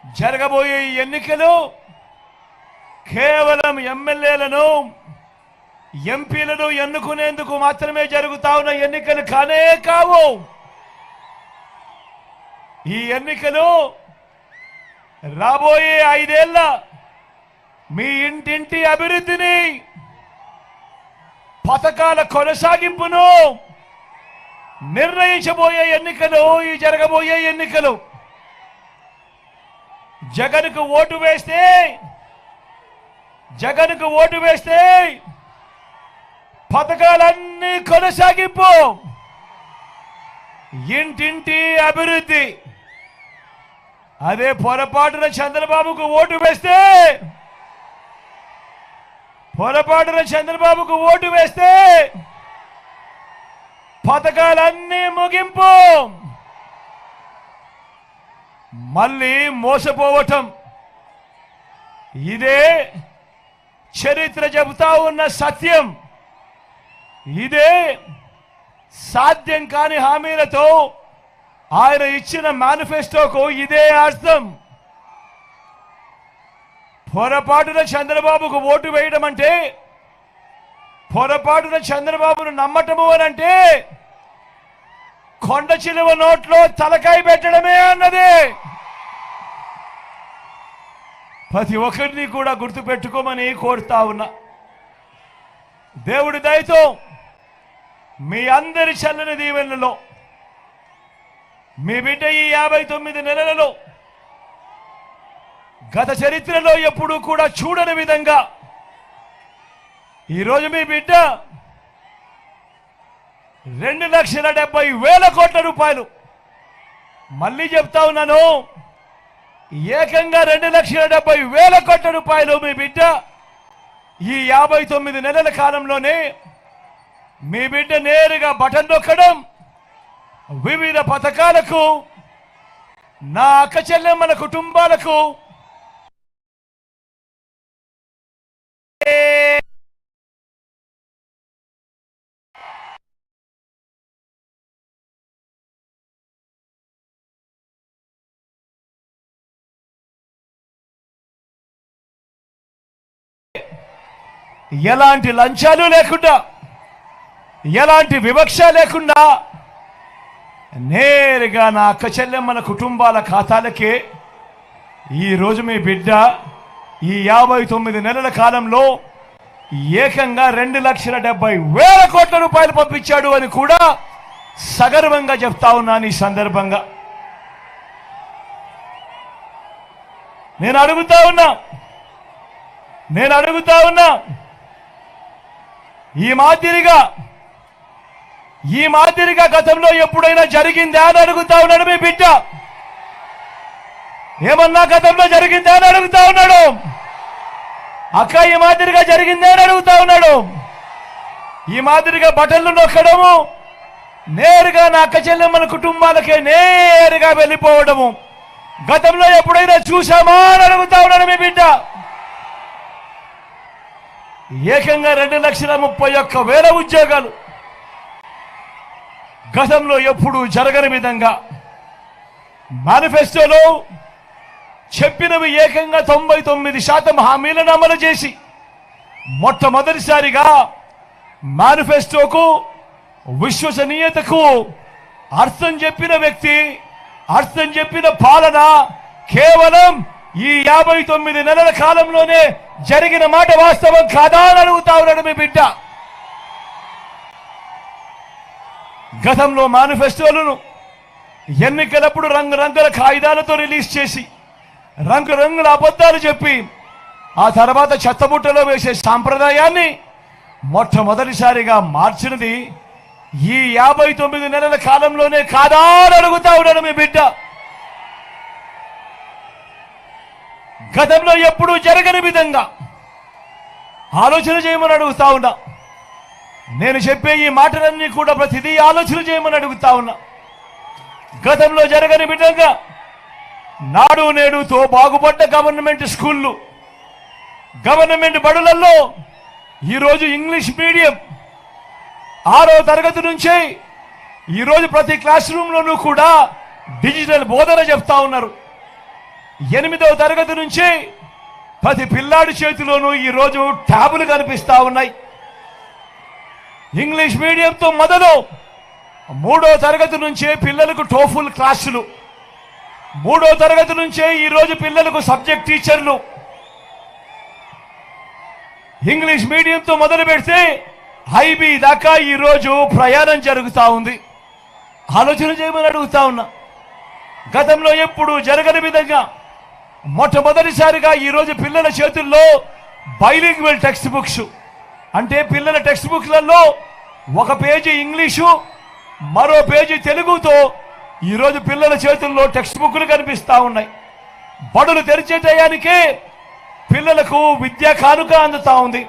జరగబోయే ఎన్నికలు కేవలం ఎమ్మెల్యేలను ఎంపీలను ఎన్నుకునేందుకు మాత్రమే జరుగుతా ఉన్న ఎన్నికలు కానే కావు. ఈ ఎన్నికలు రాబోయే 5 ఏళ్ల మీ ఇంటింటి అభివృద్ధిని, పథకాల కొనసాగింపును నిర్ణయించబోయే ఎన్నికలు. ఈ జరగబోయే ఎన్నికలు జగన్కు ఓటు వేస్తే పథకాలన్నీ కొనసాగింపు, ఇంటింటి అభివృద్ధి. అదే పొరపాటున చంద్రబాబుకు ఓటు వేస్తే పథకాలన్నీ ముగింపు, మళ్ళీ మోసపోవటం. ఇదే చరిత్ర చెబుతా ఉన్న సత్యం. ఇదే సాధ్యం కాని హామీలతో ఆయన ఇచ్చిన మేనిఫెస్టోకు ఇదే అర్థం. పొరపాటున చంద్రబాబుకు ఓటు వేయడం అంటే, పొరపాటున చంద్రబాబును నమ్మటము అనంటే కొండ చిలువ నోట్లో తలకాయ పెట్టడమే అన్నది. ప్రతి ఒక్కరిని కూడా గుర్తుపెట్టుకోమని కోరుతా ఉన్నా. దేవుడి దయతో మీ అందరి చల్లని దీవెనలలో మీ బిడ్డ ఈ 59 నెలలలో గత చరిత్రలో ఎప్పుడూ కూడా చూడని విధంగా ఈరోజు మీ బిడ్డ 2,70,000 కోట్ల రూపాయలు, మళ్ళీ చెప్తా ఉన్నాను, ఏకంగా 2,70,000 కోట్ల రూపాయలు మీ బిడ్డ ఈ 59 నెలల కాలంలోనే మీ బిడ్డ నేరుగా బటన్ నొక్కడం, వివిధ పథకాలకు, నా అక్క చెల్లెమ్మల కుటుంబాలకు ఎలాంటి లంచాలు లేకుండా, ఎలాంటి వివక్ష లేకుండా నేరుగా నా అక్క చెల్లెమ్మల కుటుంబాల ఖాతాలకే ఈరోజు మీ బిడ్డ ఈ 59 నెలల కాలంలో ఏకంగా 2,70,000 కోట్ల రూపాయలు పంపించాడు అని కూడా సగర్వంగా చెప్తా ఉన్నాను. ఈ సందర్భంగా నేను అడుగుతా ఉన్నా ఈ మాదిరిగా గతంలో ఎప్పుడైనా జరిగిందా అని అడుగుతా ఉన్నాడు మీ బిడ్డ. ఏమన్నా గతంలో జరిగిందా అని అడుగుతా ఉన్నాడు. అక్క ఈ మాదిరిగా జరిగిందా అని అడుగుతా ఉన్నాడు. ఈ మాదిరిగా బటన్లు నొక్కడము, నేరుగా నా అక్క చెల్లెమ్మల కుటుంబాలకే నేరుగా వెళ్ళిపోవడము గతంలో ఎప్పుడైనా చూసామా అని అడుగుతా ఉన్నాడు మీ బిడ్డ. ఏకంగా 2,31,000 ఉద్యోగాలు, గతంలో ఎప్పుడు జరగని విధంగా మేనిఫెస్టోలో చెప్పినవి ఏకంగా 99% హామీలను అమలు చేసి మొట్టమొదటిసారిగా మేనిఫెస్టోకు, విశ్వసనీయతకు అర్థం చెప్పిన వ్యక్తి, అర్థం చెప్పిన పాలన కేవలం ఈ 59 నెలల కాలంలోనే జరిగిన మాట వాస్తవం కాదా అని అడుగుతా ఉన్నాడు మీ బిడ్డ. గతంలో మేనిఫెస్టోలను ఎన్నికలప్పుడు రంగురంగుల కాగితాలతో రిలీజ్ చేసి రంగురంగుల అబద్ధాలు చెప్పి ఆ తర్వాత చెత్తబుట్టలో వేసే సాంప్రదాయాన్ని మొట్టమొదటిసారిగా మార్చినది ఈ 59 నెలల కాలంలోనే కాదా అని అడుగుతా ఉన్నాడు మీ బిడ్డ. గతంలో ఎప్పుడూ జరగని విధంగా ఆలోచన చేయమని అడుగుతా ఉన్నా. నేను చెప్పే ఈ మాటలన్నీ కూడా ప్రతిదీ ఆలోచన చేయమని అడుగుతా ఉన్నా. గతంలో జరగని విధంగా నాడు నేడుతో బాగుపడ్డ గవర్నమెంట్ స్కూళ్ళు, గవర్నమెంట్ బడులలో ఈరోజు ఇంగ్లీష్ మీడియం 6వ తరగతి నుంచే ఈరోజు ప్రతి క్లాస్ రూమ్లోనూ కూడా డిజిటల్ బోధన చెప్తా ఉన్నారు. 8వ తరగతి నుంచి ప్రతి పిల్లాడి చేతిలోనూ ఈరోజు ట్యాబులు కనిపిస్తా ఉన్నాయి. ఇంగ్లీష్ మీడియంతో మొదలు 3వ తరగతి నుంచే పిల్లలకు టోఫుల్ క్లాసులు, 3వ తరగతి నుంచే ఈరోజు పిల్లలకు సబ్జెక్ట్ టీచర్లు. ఇంగ్లీష్ మీడియంతో మొదలు పెడితే ఐబీ దాకా ఈరోజు ప్రయాణం జరుగుతూ ఉంది. ఆలోచన చేయమని అడుగుతా ఉన్నా. గతంలో ఎప్పుడు జరగని విధంగా మొట్టమొదటిసారిగా ఈరోజు పిల్లల చేతుల్లో బైలింగ్వల్ టెక్స్ట్ బుక్స్, అంటే పిల్లల టెక్స్ట్ బుక్లలో ఒక పేజీ ఇంగ్లీషు, మరో పేజీ తెలుగుతో ఈరోజు పిల్లల చేతుల్లో టెక్స్ట్ బుక్లు కనిపిస్తా ఉన్నాయి. బడులు తెరిచే టయానికే పిల్లలకు విద్యా కానుక అందుతా ఉంది.